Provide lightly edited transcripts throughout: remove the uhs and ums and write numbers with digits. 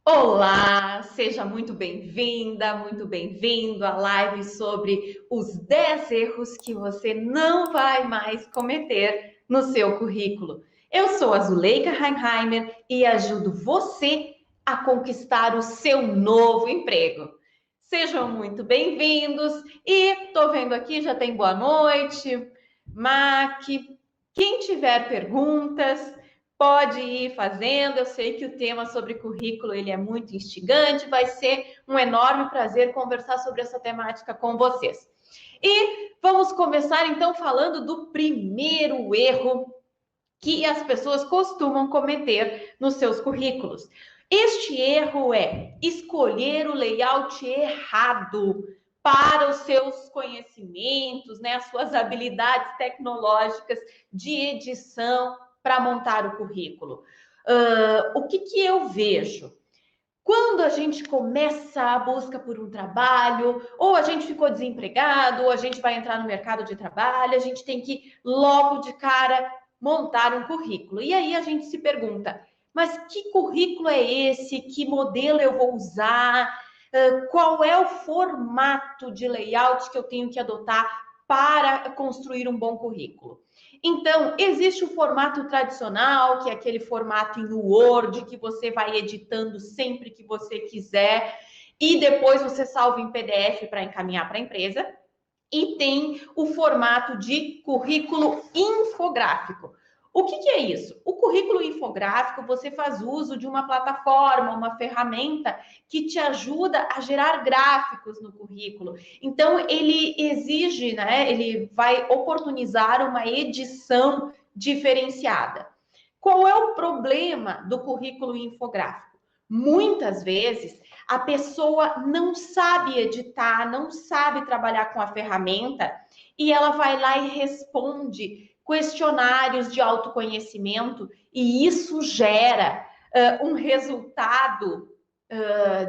Olá, seja muito bem-vinda, muito bem-vindo à live sobre os 10 erros que você não vai mais cometer no seu currículo. Eu sou a Zuleika Reinheimer e ajudo você a conquistar o seu novo emprego. Sejam muito bem-vindos e tô vendo aqui, já tem boa noite, Mac. Quem tiver perguntas, pode ir fazendo. Eu sei que o tema sobre currículo ele é muito instigante. Vai ser um enorme prazer conversar sobre essa temática com vocês. E vamos começar então falando do primeiro erro que as pessoas costumam cometer nos seus currículos. Este erro é escolher o layout errado para os seus conhecimentos, né, as suas habilidades tecnológicas de edição para montar o currículo. O que eu vejo? Quando a gente começa a busca por um trabalho, ou a gente ficou desempregado, ou a gente vai entrar no mercado de trabalho, a gente tem que logo de cara montar um currículo. E aí a gente se pergunta, mas que currículo é esse? Que modelo eu vou usar? Qual é o formato de layout que eu tenho que adotar para construir um bom currículo? Então, existe o formato tradicional, que é aquele formato em Word, que você vai editando sempre que você quiser, e depois você salva em PDF para encaminhar para a empresa. E tem o formato de currículo infográfico. O que é isso? O currículo infográfico, você faz uso de uma plataforma, uma ferramenta que te ajuda a gerar gráficos no currículo. Então, ele exige, né? Ele vai oportunizar uma edição diferenciada. Qual é o problema do currículo infográfico? Muitas vezes a pessoa não sabe editar, não sabe trabalhar com a ferramenta e ela vai lá e responde questionários de autoconhecimento e isso gera um resultado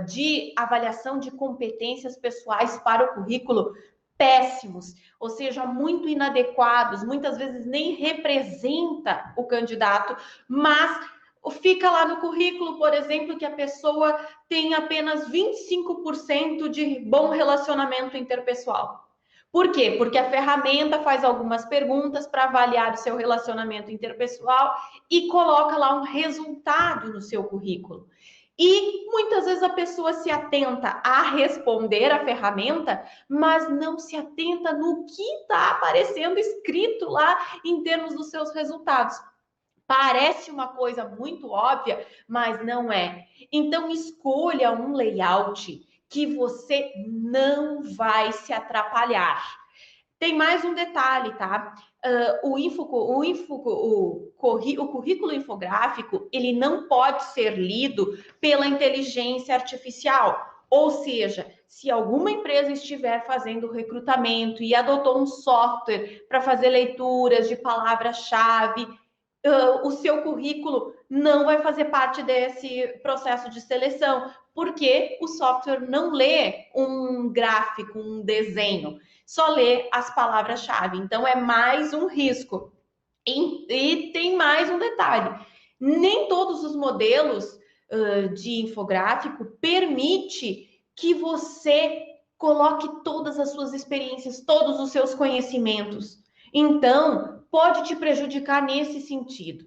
de avaliação de competências pessoais para o currículo péssimos, ou seja, muito inadequados, muitas vezes nem representa o candidato, mas fica lá no currículo, por exemplo, que a pessoa tem apenas 25% de bom relacionamento interpessoal. Por quê? Porque a ferramenta faz algumas perguntas para avaliar o seu relacionamento interpessoal e coloca lá um resultado no seu currículo. E muitas vezes a pessoa se atenta a responder a ferramenta, mas não se atenta no que está aparecendo escrito lá em termos dos seus resultados. Parece uma coisa muito óbvia, mas não é. Então, escolha um layout que você não vai se atrapalhar. Tem mais um detalhe, tá? O currículo infográfico, ele não pode ser lido pela inteligência artificial. Ou seja, se alguma empresa estiver fazendo recrutamento e adotou um software para fazer leituras de palavra-chave, o seu currículo não vai fazer parte desse processo de seleção, porque o software não lê um gráfico, um desenho, só lê as palavras-chave. Então, é mais um risco. E tem mais um detalhe: nem todos os modelos de infográfico permite que você coloque todas as suas experiências, todos os seus conhecimentos. Então, pode te prejudicar nesse sentido.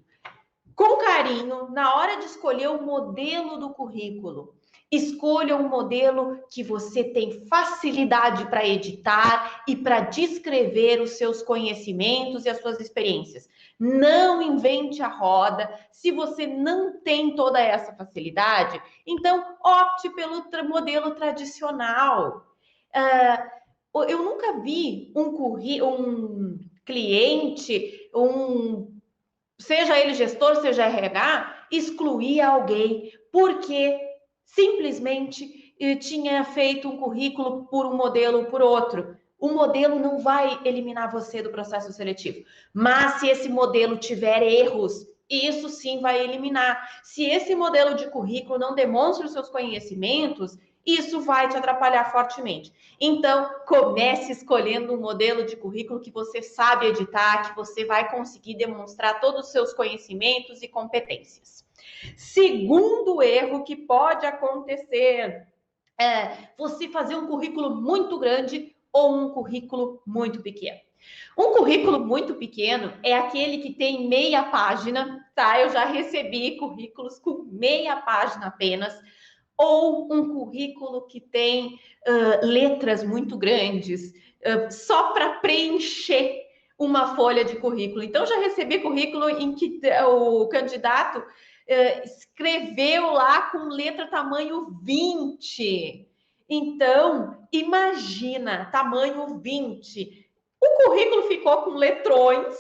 Com carinho, na hora de escolher o modelo do currículo, escolha um modelo que você tem facilidade para editar e para descrever os seus conhecimentos e as suas experiências. Não invente a roda. Se você não tem toda essa facilidade, então opte pelo modelo tradicional. Eu nunca vi um cliente, seja ele gestor, seja RH, excluir alguém porque simplesmente tinha feito um currículo por um modelo ou por outro. O modelo não vai eliminar você do processo seletivo, mas se esse modelo tiver erros, isso sim vai eliminar. Se esse modelo de currículo não demonstra os seus conhecimentos, isso vai te atrapalhar fortemente. Então, comece escolhendo um modelo de currículo que você sabe editar, que você vai conseguir demonstrar todos os seus conhecimentos e competências. Segundo erro que pode acontecer é você fazer um currículo muito grande ou um currículo muito pequeno. Um currículo muito pequeno é aquele que tem meia página, tá? Eu já recebi currículos com meia página apenas, ou um currículo que tem letras muito grandes, só para preencher uma folha de currículo. Então, já recebi currículo em que o candidato escreveu lá com letra tamanho 20. Então, imagina, tamanho 20. O currículo ficou com letrões,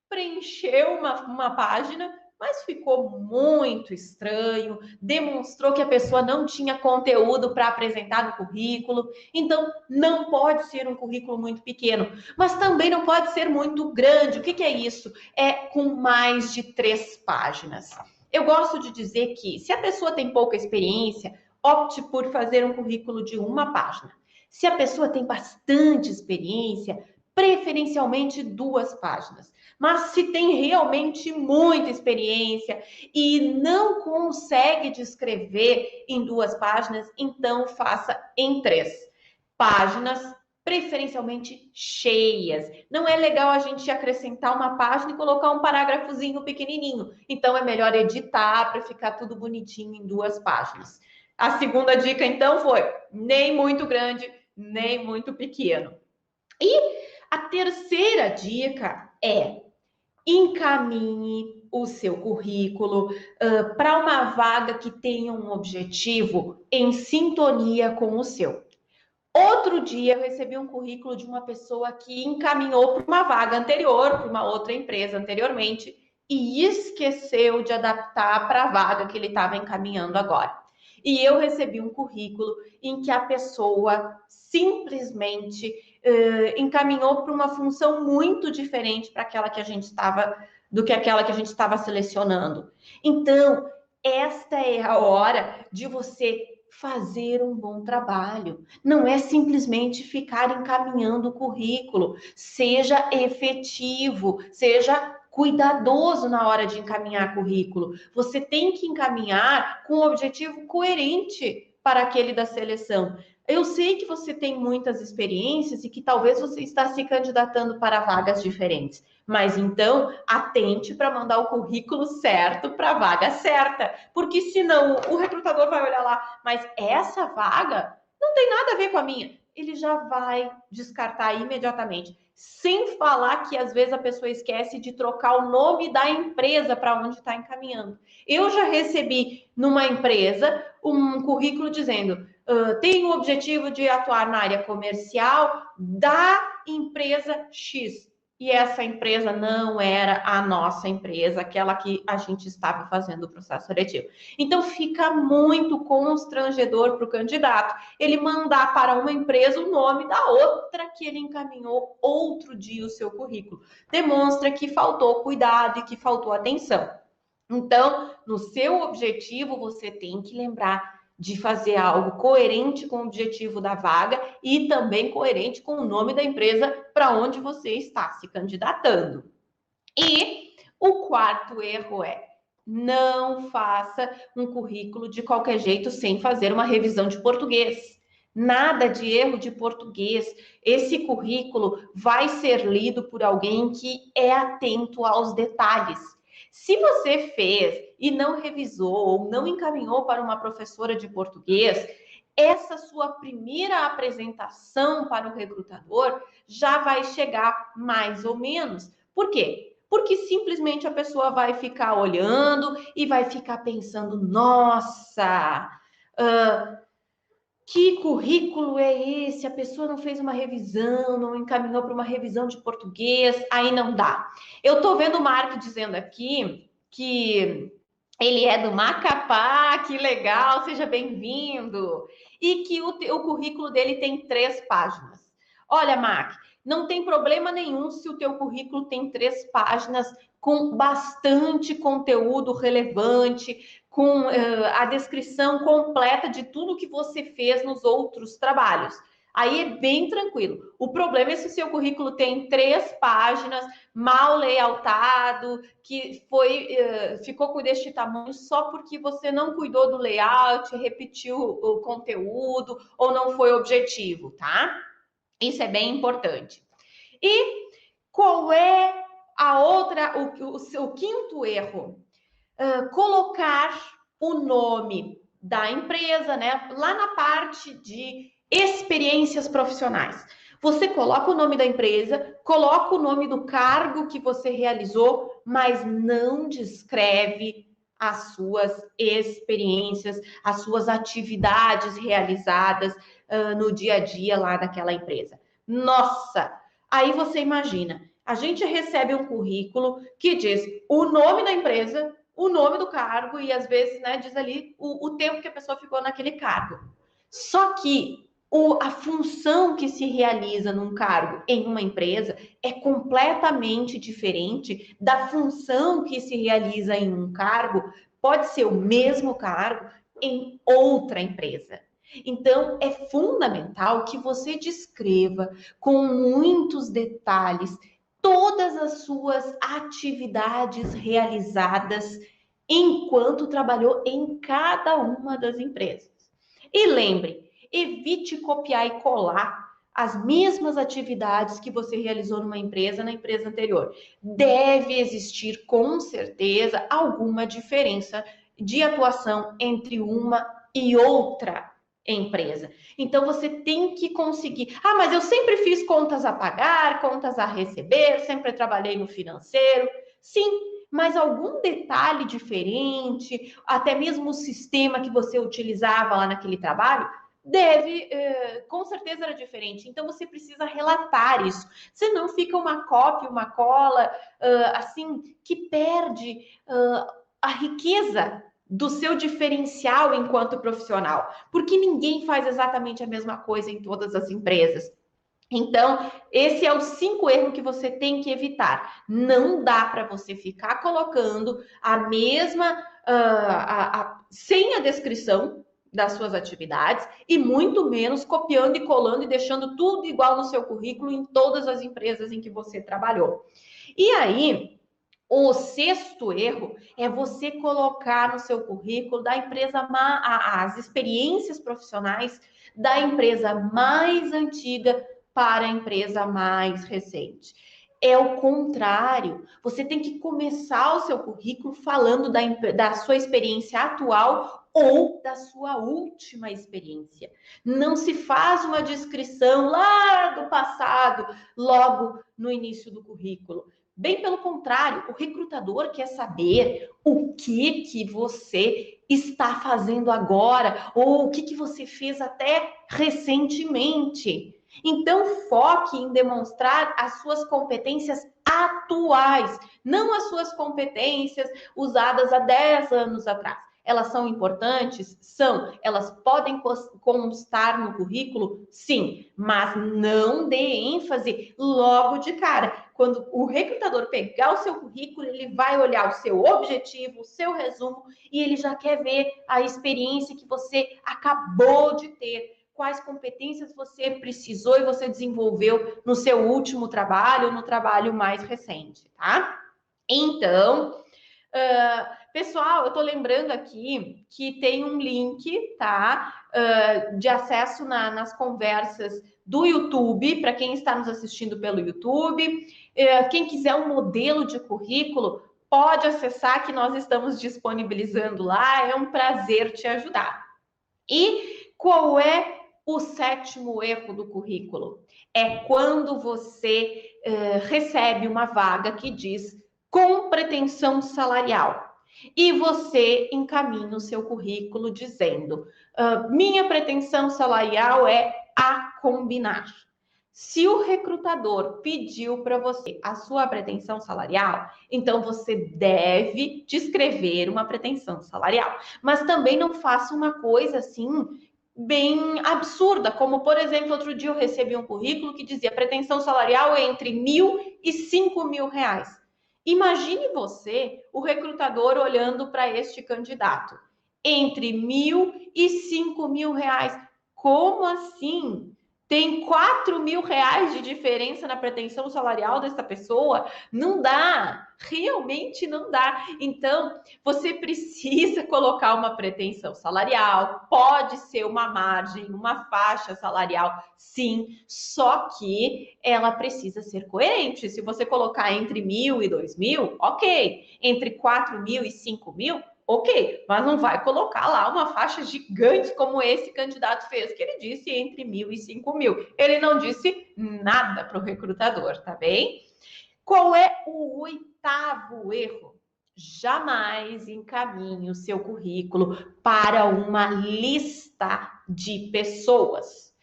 preencheu uma página, mas ficou muito estranho, demonstrou que a pessoa não tinha conteúdo para apresentar no currículo. Então, não pode ser um currículo muito pequeno, mas também não pode ser muito grande. O que é isso? É com mais de 3 páginas. Eu gosto de dizer que, se a pessoa tem pouca experiência, opte por fazer um currículo de 1 página. Se a pessoa tem bastante experiência, preferencialmente 2 páginas. Mas se tem realmente muita experiência e não consegue descrever em 2 páginas, então faça em 3 páginas, preferencialmente cheias. Não é legal a gente acrescentar uma página e colocar um parágrafozinho pequenininho. Então é melhor editar para ficar tudo bonitinho em 2 páginas. A segunda dica, então, foi nem muito grande, nem muito pequeno. E a terceira dica é: encaminhe o seu currículo para uma vaga que tenha um objetivo em sintonia com o seu. Outro dia eu recebi um currículo de uma pessoa que encaminhou para uma vaga anterior, para uma outra empresa anteriormente, e esqueceu de adaptar para a vaga que ele estava encaminhando agora. E eu recebi um currículo em que a pessoa simplesmente encaminhou para uma função muito diferente para aquela que a gente estava, do que aquela que a gente estava selecionando. Então, esta é a hora de você fazer um bom trabalho. Não é simplesmente ficar encaminhando o currículo. Seja efetivo, seja cuidadoso na hora de encaminhar currículo. Você tem que encaminhar com um objetivo coerente para aquele da seleção. Eu sei que você tem muitas experiências e que talvez você está se candidatando para vagas diferentes, mas então atente para mandar o currículo certo para a vaga certa, porque senão o recrutador vai olhar lá, mas essa vaga não tem nada a ver com a minha. Ele já vai descartar imediatamente. Sem falar que às vezes a pessoa esquece de trocar o nome da empresa para onde está encaminhando. Eu já recebi numa empresa um currículo dizendo: tem o objetivo de atuar na área comercial da empresa X. E essa empresa não era a nossa empresa, aquela que a gente estava fazendo o processo seletivo. Então, fica muito constrangedor para o candidato ele mandar para uma empresa o nome da outra que ele encaminhou outro dia o seu currículo. Demonstra que faltou cuidado e que faltou atenção. Então, no seu objetivo, você tem que lembrar de fazer algo coerente com o objetivo da vaga e também coerente com o nome da empresa para onde você está se candidatando. E o quarto erro é: não faça um currículo de qualquer jeito sem fazer uma revisão de português. Nada de erro de português. Esse currículo vai ser lido por alguém que é atento aos detalhes. Se você fez e não revisou ou não encaminhou para uma professora de português, essa sua primeira apresentação para o recrutador já vai chegar mais ou menos. Por quê? Porque simplesmente a pessoa vai ficar olhando e vai ficar pensando: nossa, que currículo é esse? A pessoa não fez uma revisão, não encaminhou para uma revisão de português, aí não dá. Eu estou vendo o Marco dizendo aqui que ele é do Macapá, que legal, seja bem-vindo. E que o currículo dele tem 3 páginas. Olha, Mac, não tem problema nenhum se o teu currículo tem 3 páginas com bastante conteúdo relevante, com a descrição completa de tudo que você fez nos outros trabalhos. Aí é bem tranquilo. O problema é se o seu currículo tem 3 páginas, mal layoutado, que ficou com deste tamanho só porque você não cuidou do layout, repetiu o conteúdo ou não foi objetivo, tá? Isso é bem importante. E qual é o quinto erro? Colocar o nome da empresa, né? Lá na parte de experiências profissionais. Você coloca o nome da empresa, coloca o nome do cargo que você realizou, mas não descreve as suas experiências, as suas atividades realizadas no dia a dia lá daquela empresa. Nossa, aí você imagina, a gente recebe um currículo que diz o nome da empresa, o nome do cargo e às vezes, né, diz ali o tempo que a pessoa ficou naquele cargo. Só que a função que se realiza num cargo em uma empresa é completamente diferente da função que se realiza em um cargo, pode ser o mesmo cargo em outra empresa. Então, é fundamental que você descreva com muitos detalhes todas as suas atividades realizadas enquanto trabalhou em cada uma das empresas. E lembre, evite copiar e colar as mesmas atividades que você realizou numa empresa na empresa anterior. Deve existir, com certeza, alguma diferença de atuação entre uma e outra empresa. Então você tem que conseguir. Ah, mas eu sempre fiz contas a pagar, contas a receber, sempre trabalhei no financeiro. Sim, mas algum detalhe diferente, até mesmo o sistema que você utilizava lá naquele trabalho, com certeza era diferente. Então você precisa relatar isso. Senão fica uma cópia, uma cola, assim, que perde a riqueza do seu diferencial enquanto profissional, porque ninguém faz exatamente a mesma coisa em todas as empresas. Então, esse é o 5 erros que você tem que evitar. Não dá para você ficar colocando a mesma, sem a descrição das suas atividades e muito menos copiando e colando e deixando tudo igual no seu currículo em todas as empresas em que você trabalhou. E aí, o 6º erro é você colocar no seu currículo da empresa as experiências profissionais da empresa mais antiga para a empresa mais recente. É o contrário. Você tem que começar o seu currículo falando da sua experiência atual ou da sua última experiência. Não se faz uma descrição lá do passado, logo no início do currículo. Bem pelo contrário, o recrutador quer saber o que você está fazendo agora ou o que você fez até recentemente. Então, foque em demonstrar as suas competências atuais, não as suas competências usadas há 10 anos atrás. Elas são importantes? São. Elas podem constar no currículo? Sim. Mas não dê ênfase logo de cara. Quando o recrutador pegar o seu currículo, ele vai olhar o seu objetivo, o seu resumo, e ele já quer ver a experiência que você acabou de ter. Quais competências você precisou e você desenvolveu no seu último trabalho ou no trabalho mais recente, tá? Então, pessoal, eu estou lembrando aqui que tem um link, tá? De acesso nas conversas do YouTube, para quem está nos assistindo pelo YouTube. Quem quiser um modelo de currículo, pode acessar que nós estamos disponibilizando lá. É um prazer te ajudar. E qual é o 7º erro do currículo? É quando você recebe uma vaga que diz com pretensão salarial. E você encaminha o seu currículo dizendo: minha pretensão salarial é a combinar. Se o recrutador pediu para você a sua pretensão salarial, então você deve descrever uma pretensão salarial. Mas também não faça uma coisa assim bem absurda, como por exemplo, outro dia eu recebi um currículo que dizia pretensão salarial é entre R$1.000 e R$5.000. Imagine você, o recrutador, olhando para este candidato. Entre R$1.000 e R$5.000. Como assim? Tem R$ 4.000 de diferença na pretensão salarial dessa pessoa? Não dá, realmente não dá. Então, você precisa colocar uma pretensão salarial, pode ser uma margem, uma faixa salarial, sim, só que ela precisa ser coerente. Se você colocar entre 1.000 e 2.000, ok. Entre 4.000 e 5.000, ok, mas não vai colocar lá uma faixa gigante como esse candidato fez, que ele disse entre 1.000 e 5.000. Ele não disse nada para o recrutador, tá bem? Qual é o oitavo erro? Jamais encaminhe o seu currículo para uma lista de pessoas.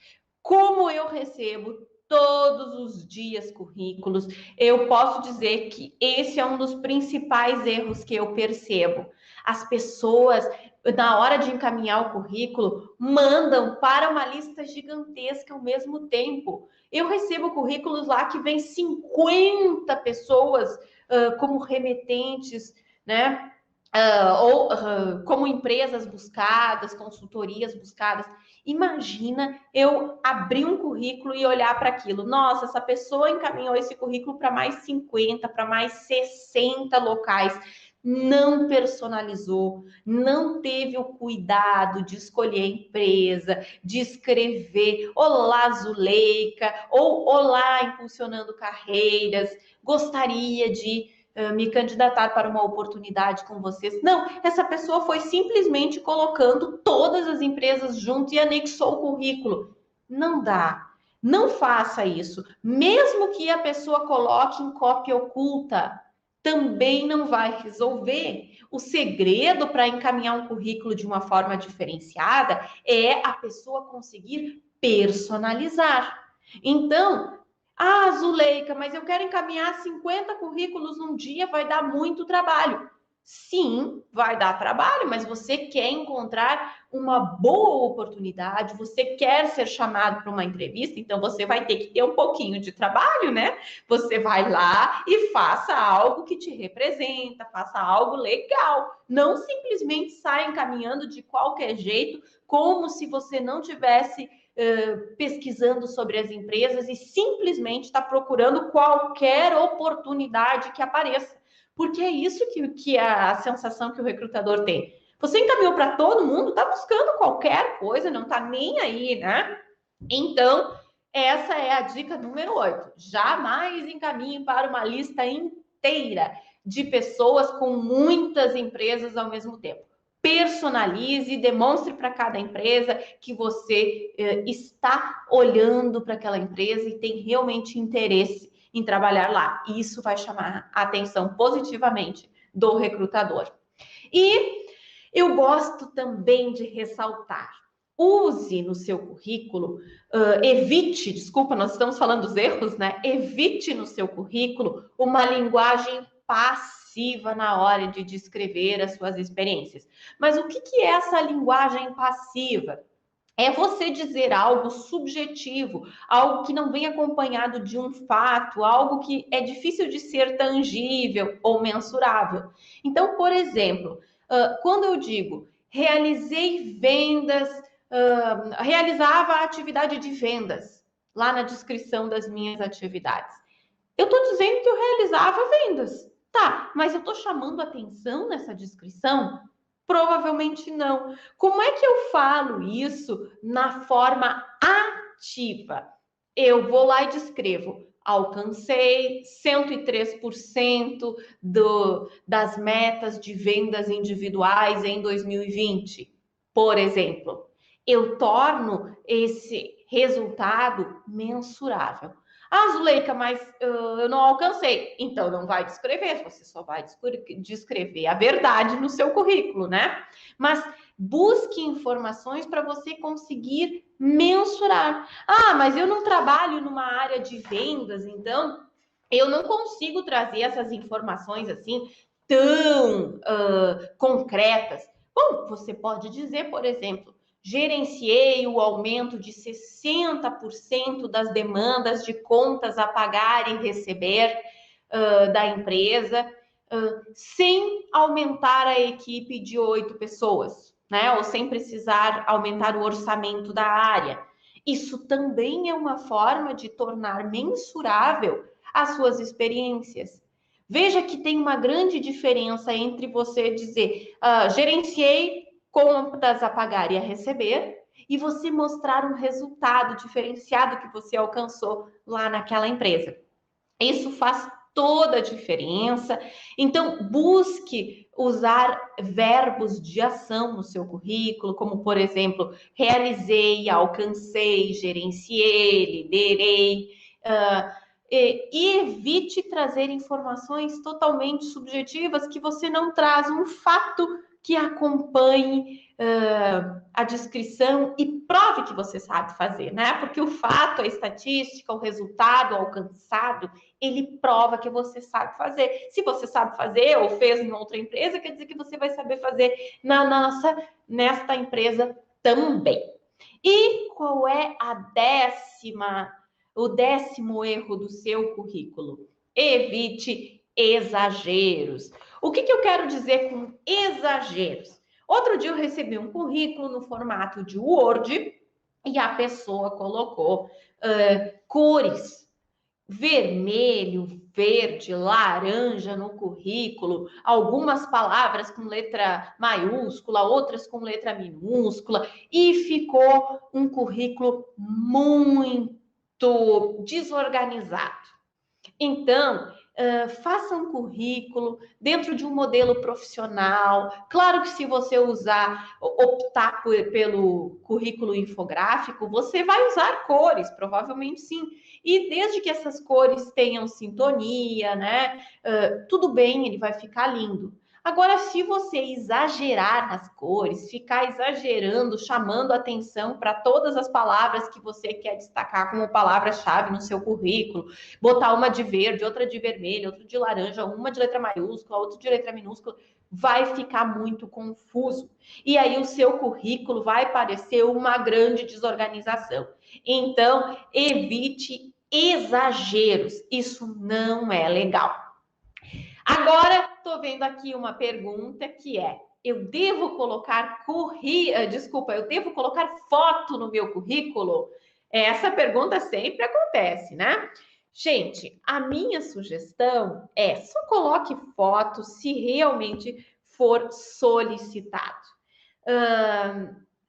Como eu recebo todos os dias currículos, eu posso dizer que esse é um dos principais erros que eu percebo. As pessoas, na hora de encaminhar o currículo, mandam para uma lista gigantesca ao mesmo tempo. Eu recebo currículos lá que vem 50 pessoas como remetentes, né? Como empresas buscadas, consultorias buscadas. Imagina eu abrir um currículo e olhar para aquilo. Nossa, essa pessoa encaminhou esse currículo para mais 50, para mais 60 locais. Não personalizou, não teve o cuidado de escolher a empresa, de escrever Olá, Zuleika, ou Olá, impulsionando carreiras. Gostaria de me candidatar para uma oportunidade com vocês. Não, essa pessoa foi simplesmente colocando todas as empresas junto e anexou o currículo. Não dá. Não faça isso. Mesmo que a pessoa coloque em cópia oculta, também não vai resolver. O segredo para encaminhar um currículo de uma forma diferenciada é a pessoa conseguir personalizar. Então, Zuleika, mas eu quero encaminhar 50 currículos num dia, vai dar muito trabalho. Sim, vai dar trabalho, mas você quer encontrar uma boa oportunidade, você quer ser chamado para uma entrevista, então você vai ter que ter um pouquinho de trabalho, né? Você vai lá e faça algo que te representa, faça algo legal. Não simplesmente saia encaminhando de qualquer jeito, como se você não tivesse pesquisando sobre as empresas e simplesmente está procurando qualquer oportunidade que apareça. Porque é isso que é a sensação que o recrutador tem. Você encaminhou para todo mundo, está buscando qualquer coisa, não está nem aí, né? Então, essa é a dica número 8. Jamais encaminhe para uma lista inteira de pessoas com muitas empresas ao mesmo tempo. Personalize, demonstre para cada empresa que você está olhando para aquela empresa e tem realmente interesse em trabalhar lá. Isso vai chamar a atenção positivamente do recrutador. E eu gosto também de ressaltar: use no seu currículo, evite, desculpa, nós estamos falando dos erros, né? Evite no seu currículo uma linguagem passiva na hora de descrever as suas experiências. Mas o que é essa linguagem passiva? É você dizer algo subjetivo, algo que não vem acompanhado de um fato, algo que é difícil de ser tangível ou mensurável. Então, por exemplo, quando eu digo realizei vendas, realizava a atividade de vendas, lá na descrição das minhas atividades, eu estou dizendo que eu realizava vendas. Tá, mas eu estou chamando atenção nessa descrição? Provavelmente não. Como é que eu falo isso na forma ativa? Eu vou lá e descrevo: alcancei 103% das metas de vendas individuais em 2020, por exemplo. Eu torno esse resultado mensurável. Zuleika, mas eu não alcancei. Então, não vai descrever, você só vai descrever a verdade no seu currículo, né? Mas busque informações para você conseguir mensurar. Mas eu não trabalho numa área de vendas, então eu não consigo trazer essas informações assim tão concretas. Bom, você pode dizer, por exemplo, gerenciei o aumento de 60% das demandas de contas a pagar e receber da empresa, sem aumentar a equipe de 8 pessoas, né? Ou sem precisar aumentar o orçamento da área. Isso também é uma forma de tornar mensurável as suas experiências. Veja que tem uma grande diferença entre você dizer, gerenciei contas a pagar e a receber, e você mostrar um resultado diferenciado que você alcançou lá naquela empresa. Isso faz toda a diferença. Então, busque usar verbos de ação no seu currículo, como, por exemplo, realizei, alcancei, gerenciei, liderei. E evite trazer informações totalmente subjetivas que você não traz um fato que acompanhe a descrição e prove que você sabe fazer, né? Porque o fato, a estatística, o resultado alcançado, ele prova que você sabe fazer. Se você sabe fazer ou fez em outra empresa, quer dizer que você vai saber fazer nesta empresa também. E qual é o décimo erro do seu currículo? Evite exageros. O que eu quero dizer com exageros? Outro dia eu recebi um currículo no formato de Word e a pessoa colocou cores vermelho, verde, laranja no currículo, algumas palavras com letra maiúscula, outras com letra minúscula, e ficou um currículo muito desorganizado. Então, faça um currículo dentro de um modelo profissional. Claro que se você optar pelo currículo infográfico, você vai usar cores, provavelmente sim. E desde que essas cores tenham sintonia, né? Tudo bem, ele vai ficar lindo. Agora, se você exagerar nas cores, ficar exagerando, chamando atenção para todas as palavras que você quer destacar como palavra-chave no seu currículo, botar uma de verde, outra de vermelho, outra de laranja, uma de letra maiúscula, outra de letra minúscula, vai ficar muito confuso. E aí o seu currículo vai parecer uma grande desorganização. Então, evite exageros. Isso não é legal. Agora, estou vendo aqui uma pergunta que é: eu devo colocar eu devo colocar foto no meu currículo? Essa pergunta sempre acontece, né? Gente, a minha sugestão é só coloque foto se realmente for solicitado.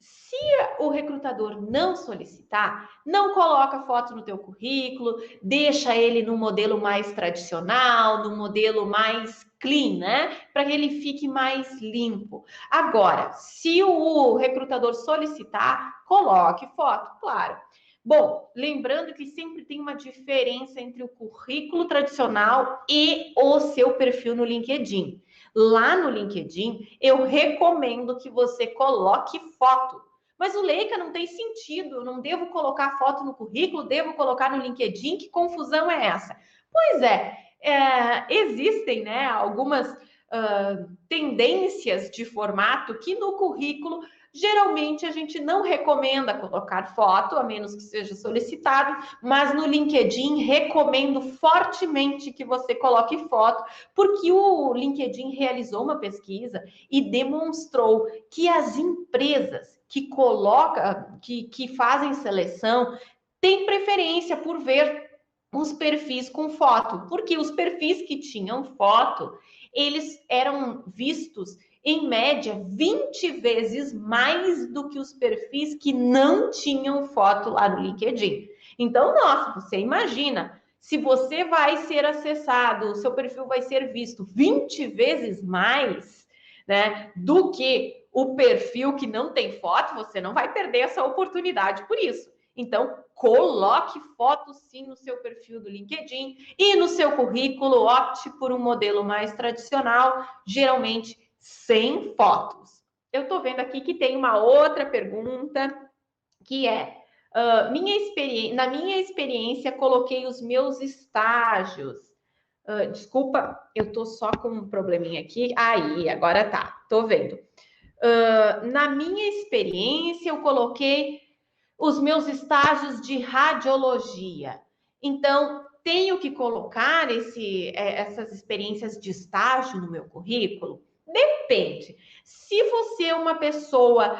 Se o recrutador não solicitar, não coloca foto no teu currículo, deixa ele no modelo mais tradicional, no modelo mais clean, né? Para que ele fique mais limpo. Agora, se o recrutador solicitar, coloque foto, claro. Bom, lembrando que sempre tem uma diferença entre o currículo tradicional e o seu perfil no LinkedIn. Lá no LinkedIn, eu recomendo que você coloque foto. Mas o Leica não tem sentido, eu não devo colocar foto no currículo, devo colocar no LinkedIn, que confusão é essa? Pois existem, né, algumas tendências de formato que no currículo geralmente a gente não recomenda colocar foto, a menos que seja solicitado, mas no LinkedIn recomendo fortemente que você coloque foto, porque o LinkedIn realizou uma pesquisa e demonstrou que as empresas que fazem seleção têm preferência por ver os perfis com foto, porque os perfis que tinham foto, eles eram vistos em média 20 vezes mais do que os perfis que não tinham foto lá no LinkedIn. Então, nossa, você imagina, se você vai ser acessado, o seu perfil vai ser visto 20 vezes mais, né, do que o perfil que não tem foto, você não vai perder essa oportunidade por isso. Então, coloque foto sim no seu perfil do LinkedIn e no seu currículo, opte por um modelo mais tradicional, geralmente sem fotos. Eu estou vendo aqui que tem uma outra pergunta que é: na minha experiência, coloquei os meus estágios. Desculpa, eu estou só com um probleminha aqui. Aí, agora tá, estou vendo. Na minha experiência, eu coloquei os meus estágios de radiologia. Então, tenho que colocar essas experiências de estágio no meu currículo? Depende. Se você é uma pessoa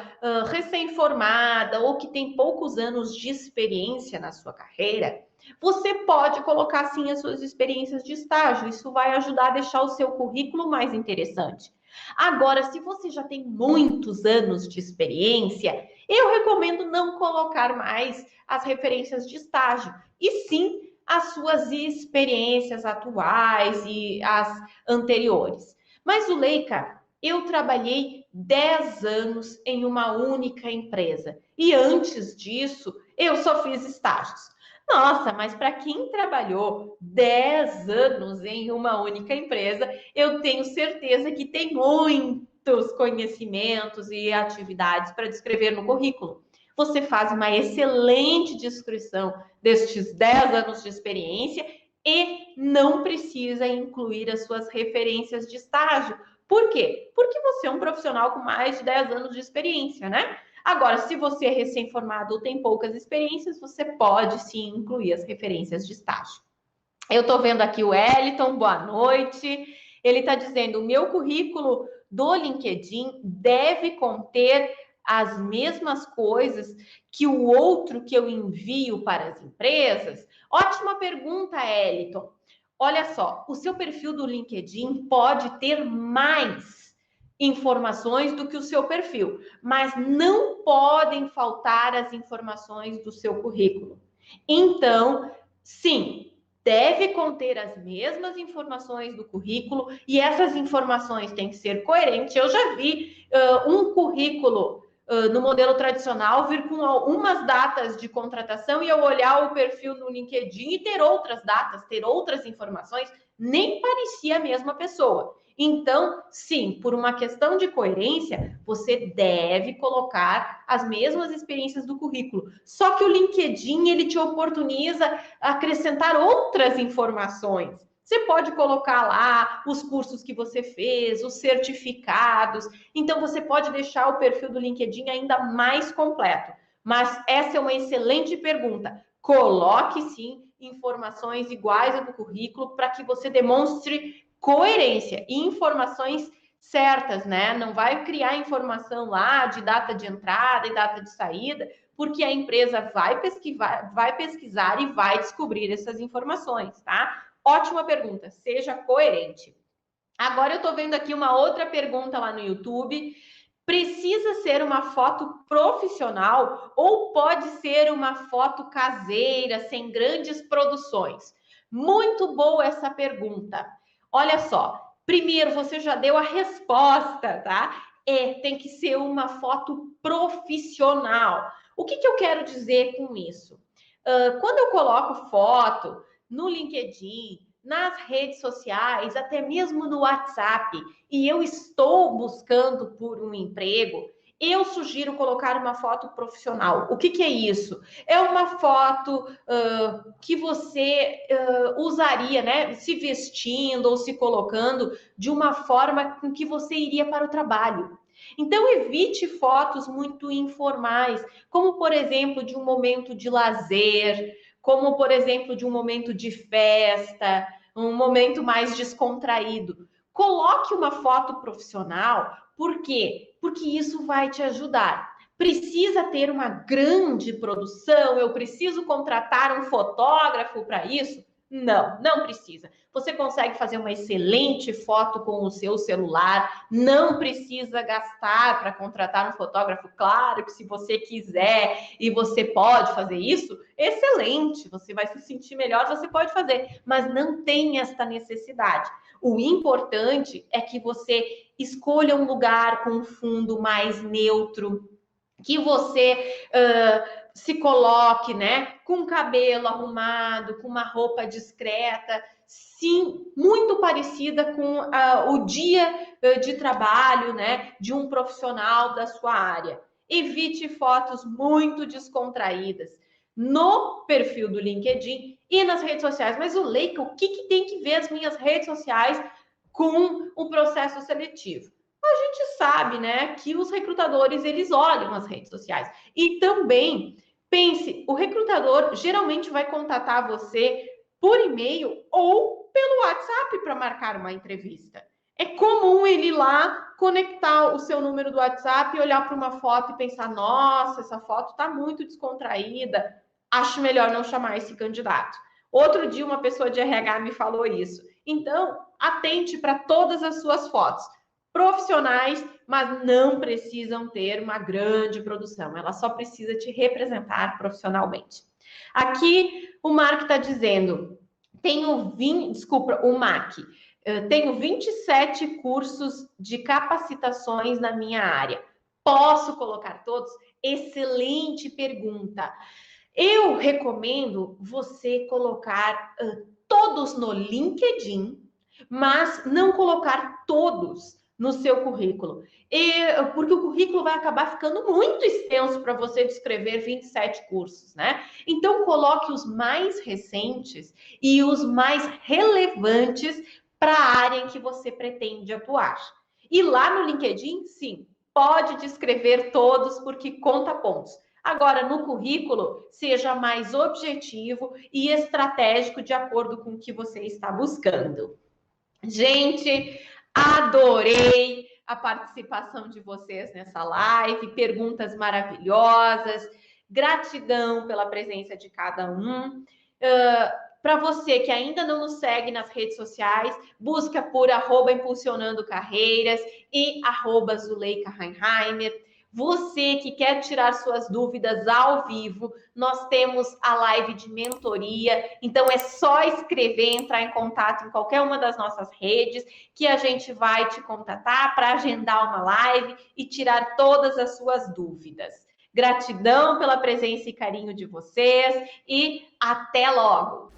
recém-formada ou que tem poucos anos de experiência na sua carreira, você pode colocar sim as suas experiências de estágio. Isso vai ajudar a deixar o seu currículo mais interessante. Agora, se você já tem muitos anos de experiência, eu recomendo não colocar mais as referências de estágio, e sim as suas experiências atuais e as anteriores. Mas, Zuleika, eu trabalhei 10 anos em uma única empresa. E antes disso, eu só fiz estágios. Nossa, mas para quem trabalhou 10 anos em uma única empresa, eu tenho certeza que tem muitos conhecimentos e atividades para descrever no currículo. Você faz uma excelente descrição destes 10 anos de experiência e não precisa incluir as suas referências de estágio. Por quê? Porque você é um profissional com mais de 10 anos de experiência, né? Agora, se você é recém-formado ou tem poucas experiências, você pode sim incluir as referências de estágio. Eu estou vendo aqui o Eliton, boa noite. Ele está dizendo: o meu currículo do LinkedIn deve conter as mesmas coisas que o outro que eu envio para as empresas? Ótima pergunta, Eliton. Olha só, o seu perfil do LinkedIn pode ter mais informações do que o seu perfil, mas não podem faltar as informações do seu currículo. Então, sim, deve conter as mesmas informações do currículo e essas informações têm que ser coerentes. Eu já vi um currículo no modelo tradicional vir com algumas datas de contratação e eu olhar o perfil no LinkedIn e ter outras datas, ter outras informações, nem parecia a mesma pessoa. Então, sim, por uma questão de coerência, você deve colocar as mesmas experiências do currículo. Só que o LinkedIn, ele te oportuniza acrescentar outras informações. Você pode colocar lá os cursos que você fez, os certificados. Então, você pode deixar o perfil do LinkedIn ainda mais completo. Mas essa é uma excelente pergunta. Coloque, sim, informações iguais ao do currículo para que você demonstre coerência e informações certas, né? Não vai criar informação lá de data de entrada e data de saída, porque a empresa vai pesquisar e vai descobrir essas informações, tá? Ótima pergunta, seja coerente. Agora eu estou vendo aqui uma outra pergunta lá no YouTube. Precisa ser uma foto profissional ou pode ser uma foto caseira, sem grandes produções? Muito boa essa pergunta. Olha só, primeiro você já deu a resposta, tá? Tem que ser uma foto profissional. O que eu quero dizer com isso? Quando eu coloco foto no LinkedIn, nas redes sociais, até mesmo no WhatsApp, e eu estou buscando por um emprego, eu sugiro colocar uma foto profissional. O que é isso? É uma foto que você usaria, né? Se vestindo ou se colocando de uma forma com que você iria para o trabalho. Então, evite fotos muito informais, como, por exemplo, de um momento de lazer, como, por exemplo, de um momento de festa, um momento mais descontraído. Coloque uma foto profissional, por quê? Porque isso vai te ajudar. Precisa ter uma grande produção? Eu preciso contratar um fotógrafo para isso? Não, não precisa. Você consegue fazer uma excelente foto com o seu celular, não precisa gastar para contratar um fotógrafo. Claro que se você quiser e você pode fazer isso, excelente, você vai se sentir melhor, você pode fazer, mas não tem esta necessidade. O importante é que você escolha um lugar com um fundo mais neutro, que você se coloque, né, com o cabelo arrumado, com uma roupa discreta, sim, muito parecida com o dia de trabalho, né, de um profissional da sua área. Evite fotos muito descontraídas no perfil do LinkedIn e nas redes sociais. Mas Zuleika, o que tem que ver as minhas redes sociais com o processo seletivo? A gente sabe, né, que os recrutadores, eles olham as redes sociais. E também, pense, o recrutador geralmente vai contatar você por e-mail ou pelo WhatsApp para marcar uma entrevista. É comum ele ir lá conectar o seu número do WhatsApp e olhar para uma foto e pensar: nossa, essa foto está muito descontraída, acho melhor não chamar esse candidato. Outro dia, uma pessoa de RH me falou isso. Então, atente para todas as suas fotos. Profissionais, mas não precisam ter uma grande produção. Ela só precisa te representar profissionalmente. Aqui, o Mark está dizendo: tenho 20, desculpa, o Mac. Tenho 27 cursos de capacitações na minha área. Posso colocar todos? Excelente pergunta. Eu recomendo você colocar todos no LinkedIn, mas não colocar todos no seu currículo. Porque o currículo vai acabar ficando muito extenso para você descrever 27 cursos, né? Então, coloque os mais recentes e os mais relevantes para a área em que você pretende atuar. E lá no LinkedIn, sim, pode descrever todos, porque conta pontos. Agora, no currículo, seja mais objetivo e estratégico de acordo com o que você está buscando. Gente, adorei a participação de vocês nessa live, perguntas maravilhosas, gratidão pela presença de cada um. Para você que ainda não nos segue nas redes sociais, busca por @impulsionando carreiras e @Zuleika Heinheimer. Você que quer tirar suas dúvidas ao vivo, nós temos a live de mentoria, então é só escrever, entrar em contato em qualquer uma das nossas redes, que a gente vai te contatar para agendar uma live e tirar todas as suas dúvidas. Gratidão pela presença e carinho de vocês e até logo!